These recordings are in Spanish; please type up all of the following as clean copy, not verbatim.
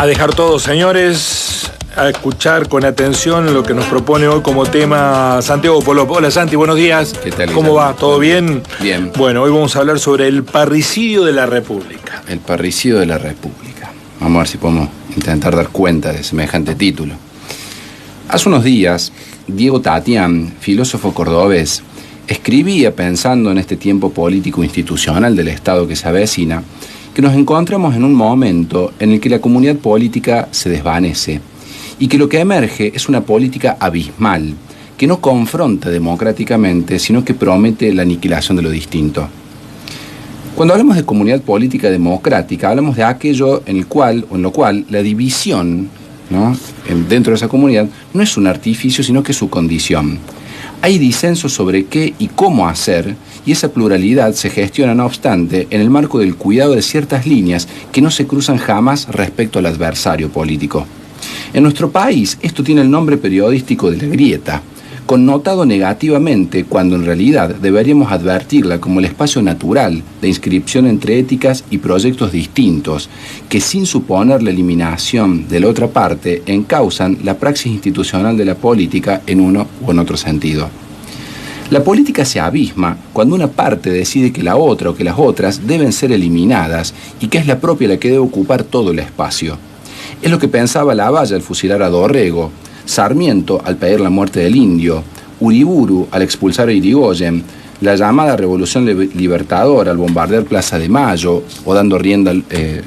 A dejar todo, señores, a escuchar con atención lo que nos propone hoy como tema Santiago Polop. Hola Santi, buenos días. ¿Qué tal? ¿Cómo va? ¿Todo bien? Bien. Bueno, hoy vamos a hablar sobre el parricidio de la República. El parricidio de la República. Vamos a ver si podemos intentar dar cuenta de semejante título. Hace unos días, Diego Tatián, filósofo cordobés, escribía pensando en este tiempo político institucional del Estado que se avecina, que nos encontramos en un momento en el que la comunidad política se desvanece y que lo que emerge es una política abismal, que no confronta democráticamente, sino que promete la aniquilación de lo distinto. Cuando hablamos de comunidad política democrática, hablamos de aquello en lo cual la división, ¿no?, dentro de esa comunidad no es un artificio, sino que es su condición. Hay disensos sobre qué y cómo hacer, y esa pluralidad se gestiona, no obstante, en el marco del cuidado de ciertas líneas que no se cruzan jamás respecto al adversario político. En nuestro país, esto tiene el nombre periodístico de la grieta, connotado negativamente cuando en realidad deberíamos advertirla como el espacio natural de inscripción entre éticas y proyectos distintos, que sin suponer la eliminación de la otra parte encausan la praxis institucional de la política en uno u en otro sentido. La política se abisma cuando una parte decide que la otra o que las otras deben ser eliminadas y que es la propia la que debe ocupar todo el espacio. Es lo que pensaba Lavalle al fusilar a Dorrego, Sarmiento al pedir la muerte del indio, Uriburu al expulsar a Irigoyen, la llamada Revolución Libertadora al bombardear Plaza de Mayo o dando rienda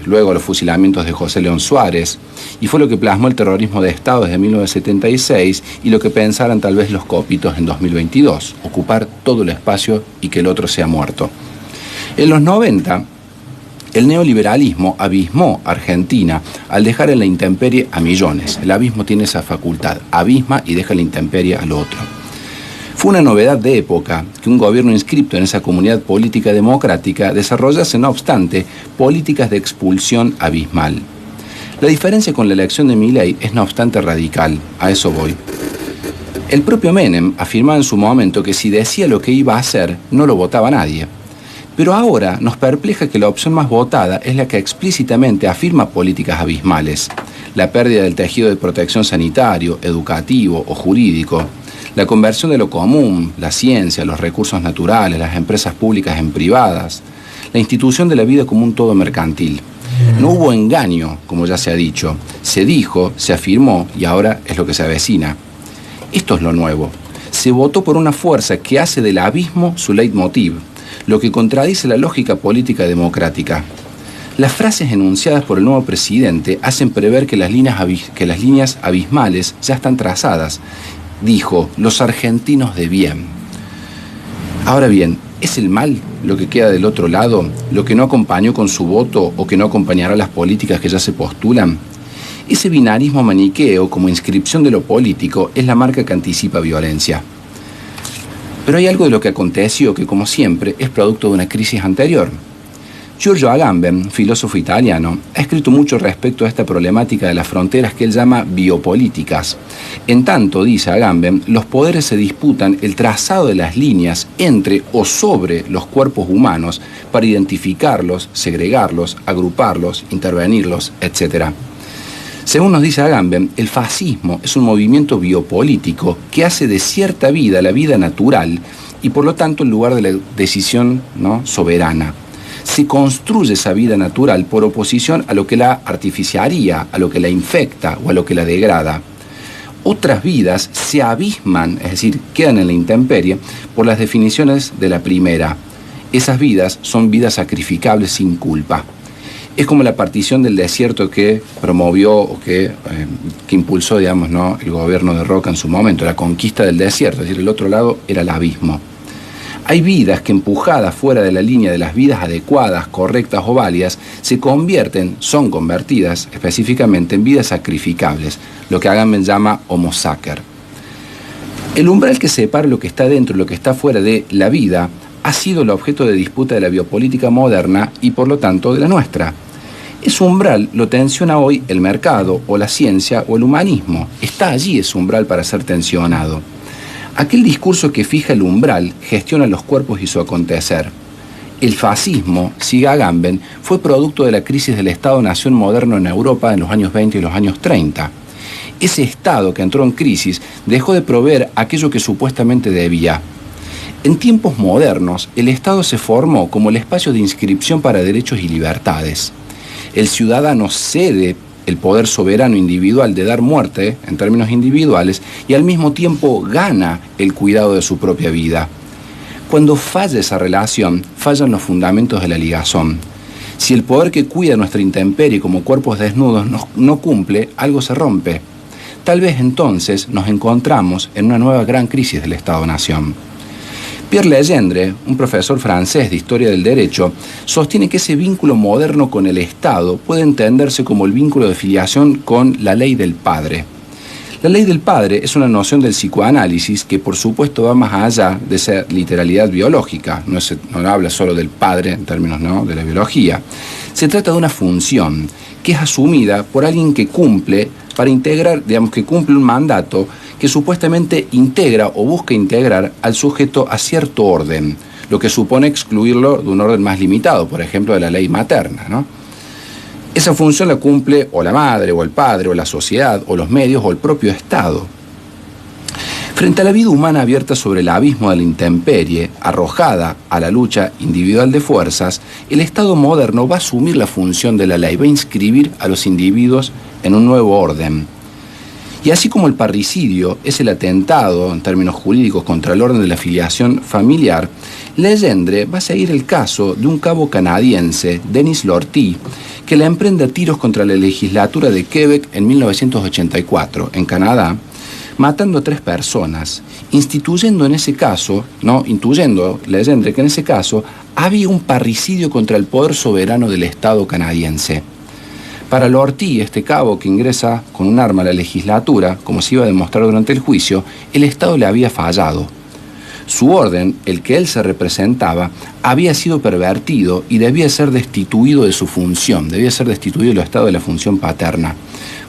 luego a los fusilamientos de José León Suárez, y fue lo que plasmó el terrorismo de Estado desde 1976 y lo que pensaran tal vez los cópitos en 2022, ocupar todo el espacio y que el otro sea muerto. En los 90, el neoliberalismo abismó a Argentina al dejar en la intemperie a millones. El abismo tiene esa facultad, abisma y deja la intemperie al otro. Fue una novedad de época que un gobierno inscripto en esa comunidad política democrática desarrollase, no obstante, políticas de expulsión abismal. La diferencia con la elección de Milei es, no obstante, radical. A eso voy. El propio Menem afirmaba en su momento que si decía lo que iba a hacer, no lo votaba nadie. Pero ahora nos perpleja que la opción más votada es la que explícitamente afirma políticas abismales. La pérdida del tejido de protección sanitario, educativo o jurídico, la conversión de lo común, la ciencia, los recursos naturales, las empresas públicas en privadas, la institución de la vida como un todo mercantil. No hubo engaño, como ya se ha dicho. Se dijo, se afirmó y ahora es lo que se avecina. Esto es lo nuevo. Se votó por una fuerza que hace del abismo su leitmotiv, lo que contradice la lógica política democrática. Las frases enunciadas por el nuevo presidente hacen prever que las líneas abismales ya están trazadas. Dijo, los argentinos de bien. Ahora bien, ¿es el mal lo que queda del otro lado, lo que no acompañó con su voto o que no acompañará las políticas que ya se postulan? Ese binarismo maniqueo como inscripción de lo político es la marca que anticipa violencia. Pero hay algo de lo que aconteció que, como siempre, es producto de una crisis anterior. Giorgio Agamben, filósofo italiano, ha escrito mucho respecto a esta problemática de las fronteras que él llama biopolíticas. En tanto, dice Agamben, los poderes se disputan el trazado de las líneas entre o sobre los cuerpos humanos para identificarlos, segregarlos, agruparlos, intervenirlos, etc. Según nos dice Agamben, el fascismo es un movimiento biopolítico que hace de cierta vida la vida natural y por lo tanto el lugar de la decisión, ¿no?, soberana. Se construye esa vida natural por oposición a lo que la artificiaría, a lo que la infecta o a lo que la degrada. Otras vidas se abisman, es decir, quedan en la intemperie, por las definiciones de la primera. Esas vidas son vidas sacrificables sin culpa. Es como la partición del desierto que promovió o que impulsó, digamos, ¿no?, el gobierno de Roca en su momento, la conquista del desierto, es decir, el otro lado era el abismo. Hay vidas que, empujadas fuera de la línea de las vidas adecuadas, correctas o válidas, son convertidas específicamente en vidas sacrificables, lo que Agamben llama homo sacer. El umbral que separa lo que está dentro y lo que está fuera de la vida ha sido el objeto de disputa de la biopolítica moderna y por lo tanto de la nuestra. Ese umbral lo tensiona hoy el mercado o la ciencia o el humanismo. Está allí ese umbral para ser tensionado. Aquel discurso que fija el umbral gestiona los cuerpos y su acontecer. El fascismo, sigue Agamben, fue producto de la crisis del Estado-nación moderno en Europa en los años 20 y los años 30. Ese Estado que entró en crisis dejó de proveer aquello que supuestamente debía. En tiempos modernos, el Estado se formó como el espacio de inscripción para derechos y libertades. El ciudadano cede el poder soberano individual de dar muerte, en términos individuales, y al mismo tiempo gana el cuidado de su propia vida. Cuando falla esa relación, fallan los fundamentos de la ligazón. Si el poder que cuida nuestra intemperie como cuerpos desnudos no cumple, algo se rompe. Tal vez entonces nos encontramos en una nueva gran crisis del Estado-Nación. Pierre Legendre, un profesor francés de Historia del Derecho, sostiene que ese vínculo moderno con el Estado puede entenderse como el vínculo de filiación con la ley del padre. La ley del padre es una noción del psicoanálisis que por supuesto va más allá de esa literalidad biológica, no habla solo del padre en términos de la biología. Se trata de una función que es asumida por alguien que cumple para integrar, que cumple un mandato que supuestamente integra o busca integrar al sujeto a cierto orden, lo que supone excluirlo de un orden más limitado, por ejemplo de la ley materna, ¿no? Esa función la cumple o la madre, o el padre, o la sociedad, o los medios, o el propio Estado. Frente a la vida humana abierta sobre el abismo de la intemperie, arrojada a la lucha individual de fuerzas, el Estado moderno va a asumir la función de la ley, va a inscribir a los individuos en un nuevo orden. Y así como el parricidio es el atentado, en términos jurídicos, contra el orden de la filiación familiar, Legendre va a seguir el caso de un cabo canadiense, Denis Lortie, que la emprende a tiros contra la legislatura de Quebec en 1984, en Canadá, matando a 3 personas, intuyendo Legendre que en ese caso había un parricidio contra el poder soberano del Estado canadiense. Para Lortie, este cabo que ingresa con un arma a la legislatura, como se iba a demostrar durante el juicio, el Estado le había fallado. Su orden, el que él se representaba, había sido pervertido y debía ser destituido de su función, debía ser destituido del Estado de la función paterna.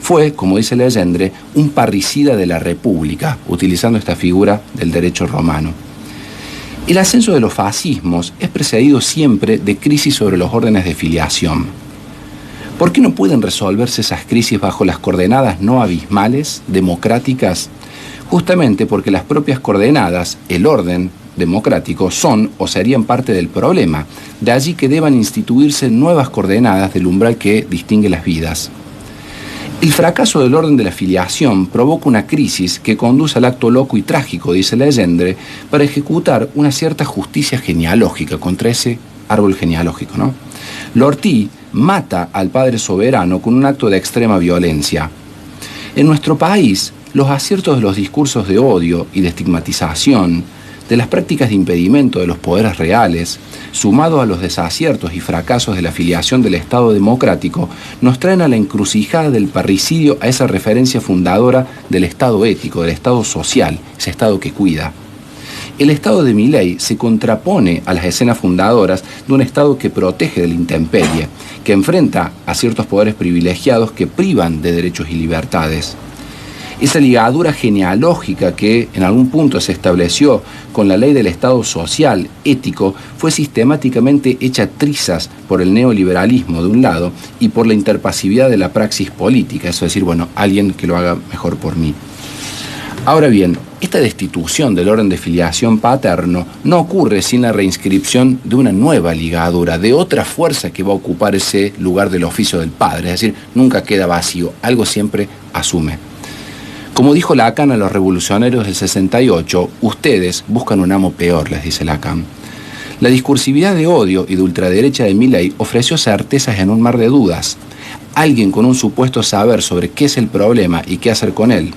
Fue, como dice Legendre, un parricida de la República, utilizando esta figura del derecho romano. El ascenso de los fascismos es precedido siempre de crisis sobre los órdenes de filiación. ¿Por qué no pueden resolverse esas crisis bajo las coordenadas no abismales, democráticas? Justamente porque las propias coordenadas, el orden democrático, son o serían parte del problema. De allí que deban instituirse nuevas coordenadas del umbral que distingue las vidas. El fracaso del orden de la filiación provoca una crisis que conduce al acto loco y trágico, dice Legendre, para ejecutar una cierta justicia genealógica contra ese árbol genealógico, ¿no? Lortie mata al padre soberano con un acto de extrema violencia. En nuestro país, los aciertos de los discursos de odio y de estigmatización, de las prácticas de impedimento de los poderes reales, sumados a los desaciertos y fracasos de la filiación del Estado democrático, nos traen a la encrucijada del parricidio, a esa referencia fundadora del Estado ético, del Estado social, ese Estado que cuida. El Estado de Milei se contrapone a las escenas fundadoras de un Estado que protege de la intemperie, que enfrenta a ciertos poderes privilegiados que privan de derechos y libertades. Esa ligadura genealógica que en algún punto se estableció con la ley del Estado social, ético, fue sistemáticamente hecha trizas por el neoliberalismo de un lado y por la interpasividad de la praxis política, eso es decir, alguien que lo haga mejor por mí. Ahora bien, esta destitución del orden de filiación paterno no ocurre sin la reinscripción de una nueva ligadura, de otra fuerza que va a ocupar ese lugar del oficio del padre, es decir, nunca queda vacío, algo siempre asume. Como dijo Lacan a los revolucionarios del 68, ustedes buscan un amo peor, les dice Lacan. La discursividad de odio y de ultraderecha de Milei ofreció certezas en un mar de dudas. Alguien con un supuesto saber sobre qué es el problema y qué hacer con él.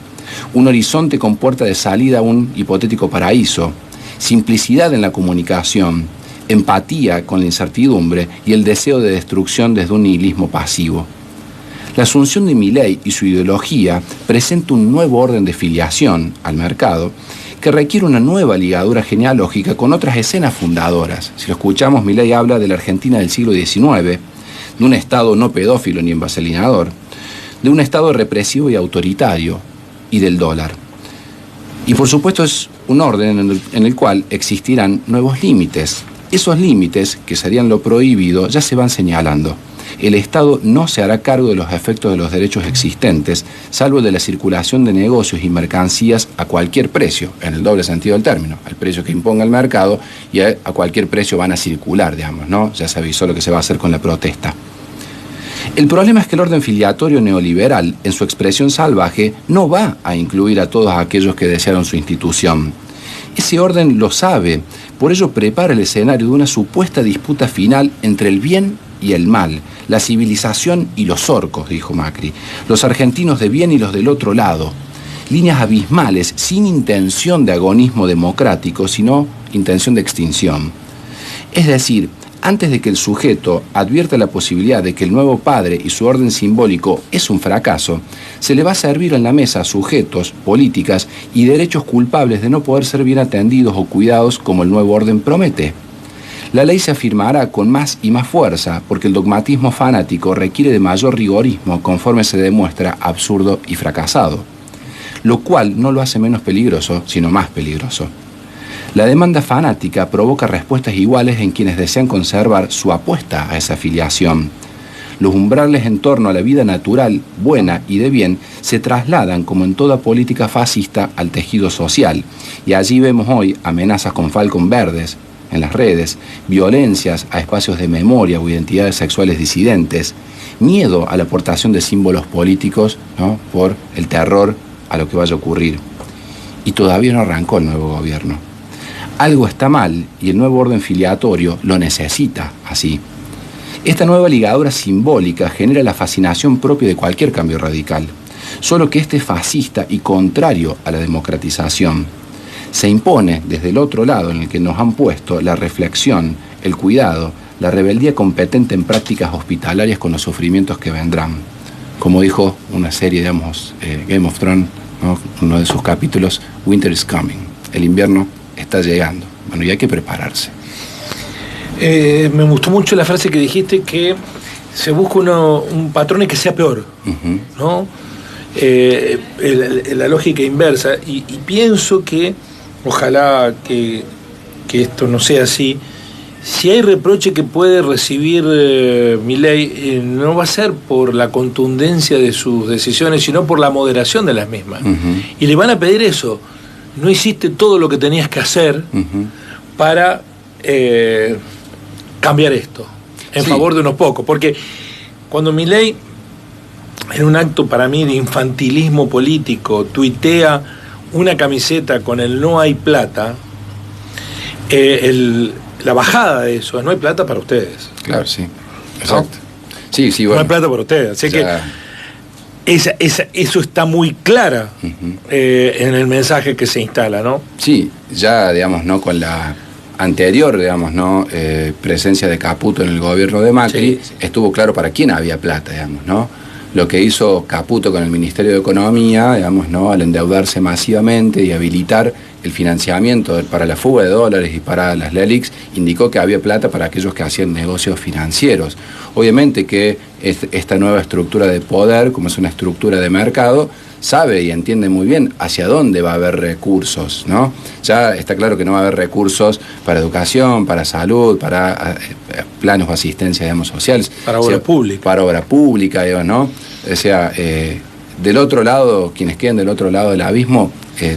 Un horizonte con puerta de salida a un hipotético paraíso. Simplicidad en la comunicación. Empatía con la incertidumbre y el deseo de destrucción desde un nihilismo pasivo. La asunción de Milei y su ideología presenta un nuevo orden de filiación al mercado que requiere una nueva ligadura genealógica con otras escenas fundadoras. Si lo escuchamos, Milei habla de la Argentina del siglo XIX, de un Estado no pedófilo ni envaselinador, de un Estado represivo y autoritario, y del dólar. Y por supuesto es un orden en el cual existirán nuevos límites. Esos límites, que serían lo prohibido, ya se van señalando. El Estado no se hará cargo de los efectos de los derechos existentes, salvo el de la circulación de negocios y mercancías a cualquier precio, en el doble sentido del término, al precio que imponga el mercado, y a cualquier precio van a circular, digamos, ¿no? Ya se avisó lo que se va a hacer con la protesta. El problema es que el orden filiatorio neoliberal, en su expresión salvaje, no va a incluir a todos aquellos que desearon su institución. Ese orden lo sabe, por ello prepara el escenario de una supuesta disputa final entre el bien y el mal, la civilización y los orcos, dijo Macri, los argentinos de bien y los del otro lado. Líneas abismales, sin intención de agonismo democrático, sino intención de extinción. Es decir, antes de que el sujeto advierta la posibilidad de que el nuevo padre y su orden simbólico es un fracaso, se le va a servir en la mesa a sujetos, políticas y derechos culpables de no poder ser bien atendidos o cuidados como el nuevo orden promete. La ley se afirmará con más y más fuerza porque el dogmatismo fanático requiere de mayor rigorismo conforme se demuestra absurdo y fracasado, lo cual no lo hace menos peligroso, sino más peligroso. La demanda fanática provoca respuestas iguales en quienes desean conservar su apuesta a esa afiliación. Los umbrales en torno a la vida natural, buena y de bien, se trasladan, como en toda política fascista, al tejido social. Y allí vemos hoy amenazas con falcon verdes en las redes, violencias a espacios de memoria o identidades sexuales disidentes, miedo a la aportación de símbolos políticos, ¿no?, por el terror a lo que vaya a ocurrir. Y todavía no arrancó el nuevo gobierno. Algo está mal y el nuevo orden filiatorio lo necesita así. Esta nueva ligadura simbólica genera la fascinación propia de cualquier cambio radical, solo que este es fascista y contrario a la democratización. Se impone desde el otro lado en el que nos han puesto la reflexión, el cuidado, la rebeldía competente en prácticas hospitalarias con los sufrimientos que vendrán. Como dijo una serie, digamos, Game of Thrones, ¿no?, uno de sus capítulos, Winter is coming, el invierno está llegando. Bueno, y hay que prepararse. Me gustó mucho la frase que dijiste, que se busca un patrón y que sea peor, ¿no? La lógica inversa. Y pienso que, ojalá que esto no sea así, si hay reproche que puede recibir Milei, no va a ser por la contundencia de sus decisiones, sino por la moderación de las mismas. Y le van a pedir eso. No hiciste todo lo que tenías que hacer para cambiar esto en favor de unos pocos. Porque cuando Milei, en un acto para mí de infantilismo político, tuitea una camiseta con el "no hay plata", la bajada de eso es: no hay plata para ustedes. Claro, sí. Exacto. ¿No? Sí, bueno. No hay plata para ustedes. Así que eso está muy clara en el mensaje que se instala, ¿no? Sí, ya, digamos, ¿no?, con la anterior, digamos, ¿no?, presencia de Caputo en el gobierno de Macri, estuvo claro para quién había plata, digamos, ¿no? Lo que hizo Caputo con el Ministerio de Economía, digamos, ¿no?, al endeudarse masivamente y habilitar el financiamiento para la fuga de dólares y para las LELIX, indicó que había plata para aquellos que hacían negocios financieros. Obviamente que esta nueva estructura de poder, como es una estructura de mercado, sabe y entiende muy bien hacia dónde va a haber recursos, ¿no? Ya está claro que no va a haber recursos para educación, para salud, para planes o asistencia, digamos, sociales. Para obra pública. Para obra pública, digamos, ¿no? O sea, del otro lado, quienes queden del otro lado del abismo,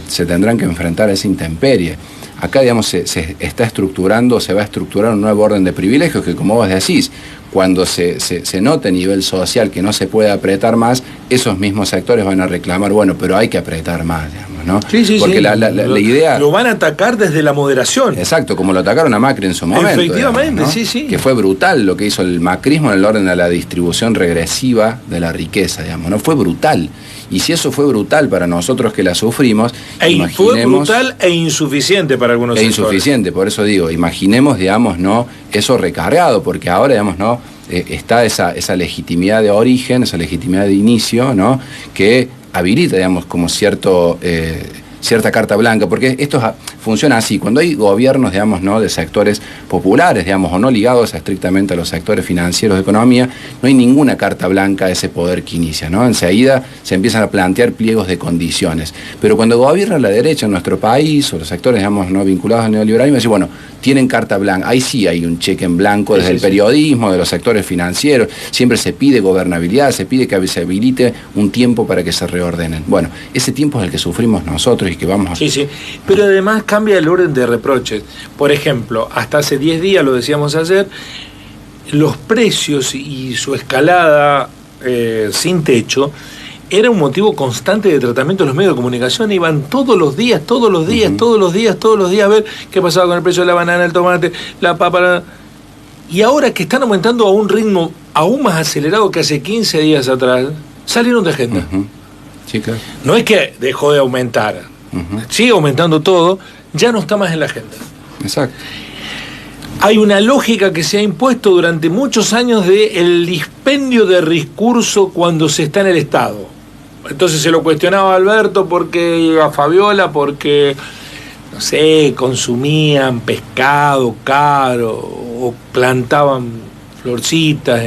se tendrán que enfrentar a esa intemperie. Acá, digamos, se está estructurando, se va a estructurar un nuevo orden de privilegios que, como vos decís, cuando se note a nivel social que no se puede apretar más, esos mismos sectores van a reclamar, bueno, pero hay que apretar más, digamos, ¿no? Sí, porque la idea... Lo van a atacar desde la moderación. Exacto, como lo atacaron a Macri en su momento. Efectivamente, digamos, ¿no? sí. Que fue brutal lo que hizo el macrismo en el orden de la distribución regresiva de la riqueza, digamos, ¿no? Fue brutal. Y si eso fue brutal para nosotros que la sufrimos, fue brutal e insuficiente para algunos sectores. Insuficiente, por eso digo, imaginemos, digamos, ¿no?, eso recargado, porque ahora, digamos, ¿no?, está esa legitimidad de origen, esa legitimidad de inicio, ¿no?, que habilita, digamos, como cierto cierta carta blanca, porque esto funciona así. Cuando hay gobiernos, digamos, ¿no?, de sectores populares, digamos, o no ligados estrictamente a los sectores financieros de economía, no hay ninguna carta blanca a ese poder que inicia, ¿no? Enseguida se empiezan a plantear pliegos de condiciones. Pero cuando gobierna la derecha en nuestro país, o los sectores, digamos, no vinculados al neoliberalismo, decir, bueno, tienen carta blanca. Ahí sí hay un cheque en blanco desde el periodismo, de los sectores financieros. Siempre se pide gobernabilidad, se pide que se habilite un tiempo para que se reordenen. Bueno, ese tiempo es el que sufrimos nosotros y que vamos a... Sí, pero además cambia el orden de reproches. Por ejemplo, hasta hace 10 días, lo decíamos ayer, los precios y su escalada sin techo era un motivo constante de tratamiento de los medios de comunicación. Iban todos los días a ver qué pasaba con el precio de la banana, el tomate, la papa. Y ahora que están aumentando a un ritmo aún más acelerado que hace 15 días atrás, salieron de agenda. Sí, claro. No es que dejó de aumentar, sigue aumentando todo, ya no está más en la agenda. Exacto. Hay una lógica que se ha impuesto durante muchos años de el dispendio de recursos cuando se está en el Estado. Entonces se lo cuestionaba a Alberto porque a Fabiola porque, no sé, consumían pescado caro o plantaban florcitas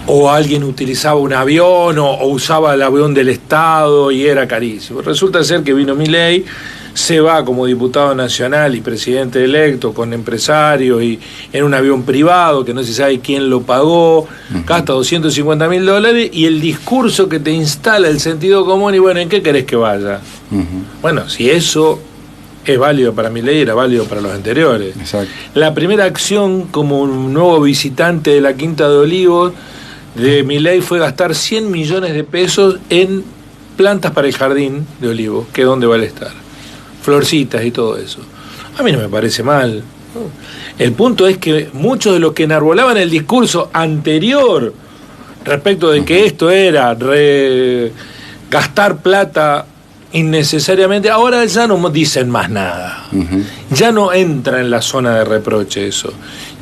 o alguien utilizaba un avión o usaba el avión del Estado y era carísimo. Resulta ser que vino Milei, se va como diputado nacional y presidente electo con empresarios y en un avión privado que no se sabe quién lo pagó, gasta $250.000 y el discurso que te instala el sentido común y bueno, ¿en qué querés que vaya? Bueno, si eso es válido para Milei, era válido para los anteriores. Exacto. La primera acción como un nuevo visitante de la Quinta de Olivos de Milei fue gastar 100 millones de pesos en plantas para el jardín de Olivos, que es donde va a estar. Florcitas y todo eso. A mí no me parece mal. El punto es que muchos de los que enarbolaban el discurso anterior respecto de que esto era gastar plata innecesariamente, ahora ya no dicen más nada. Ya no entra en la zona de reproche eso.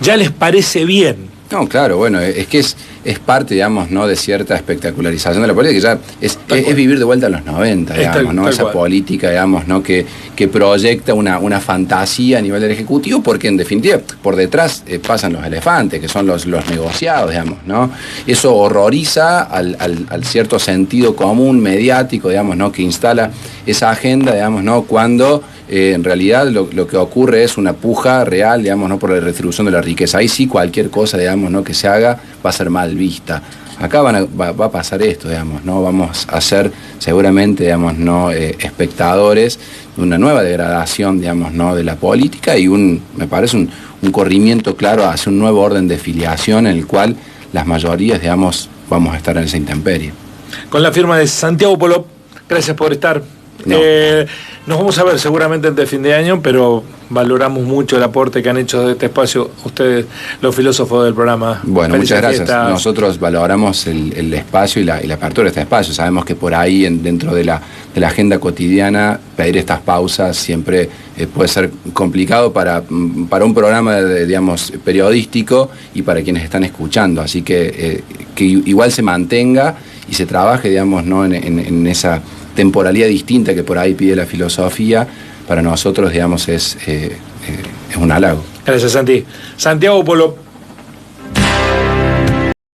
Ya les parece bien. No, claro, bueno, es que es parte, digamos, ¿no?, de cierta espectacularización de la política, que ya es vivir de vuelta a los 90, digamos, ¿no? Esa política, digamos, ¿no?, que proyecta una fantasía a nivel del Ejecutivo, porque en definitiva, por detrás pasan los elefantes, que son los negociados, digamos, ¿no? Eso horroriza al cierto sentido común mediático, digamos, ¿no?, que instala esa agenda, digamos, ¿no?, cuando en realidad lo que ocurre es una puja real, digamos, ¿no?, por la redistribución de la riqueza. Ahí sí cualquier cosa, digamos, ¿no?, que se haga va a ser mal vista. Acá va a pasar esto, digamos, ¿no? Vamos a ser seguramente, digamos, ¿no?, espectadores de una nueva degradación, digamos, ¿no?, de la política y me parece un corrimiento claro hacia un nuevo orden de filiación en el cual las mayorías, digamos, vamos a estar en esa intemperie. Con la firma de Santiago Polop, gracias por estar. No. Nos vamos a ver seguramente antes de fin de año, pero valoramos mucho el aporte que han hecho de este espacio ustedes, los filósofos del programa. Bueno, muchas gracias. Nosotros valoramos el espacio y la apertura de este espacio. Sabemos que por ahí, dentro de la agenda cotidiana, pedir estas pausas siempre puede ser complicado para un programa, digamos, periodístico y para quienes están escuchando. Así que igual se mantenga y se trabaje, digamos, ¿no?, en esa temporalidad distinta que por ahí pide la filosofía, para nosotros, digamos, es un halago. Gracias, Santi. Santiago Polop.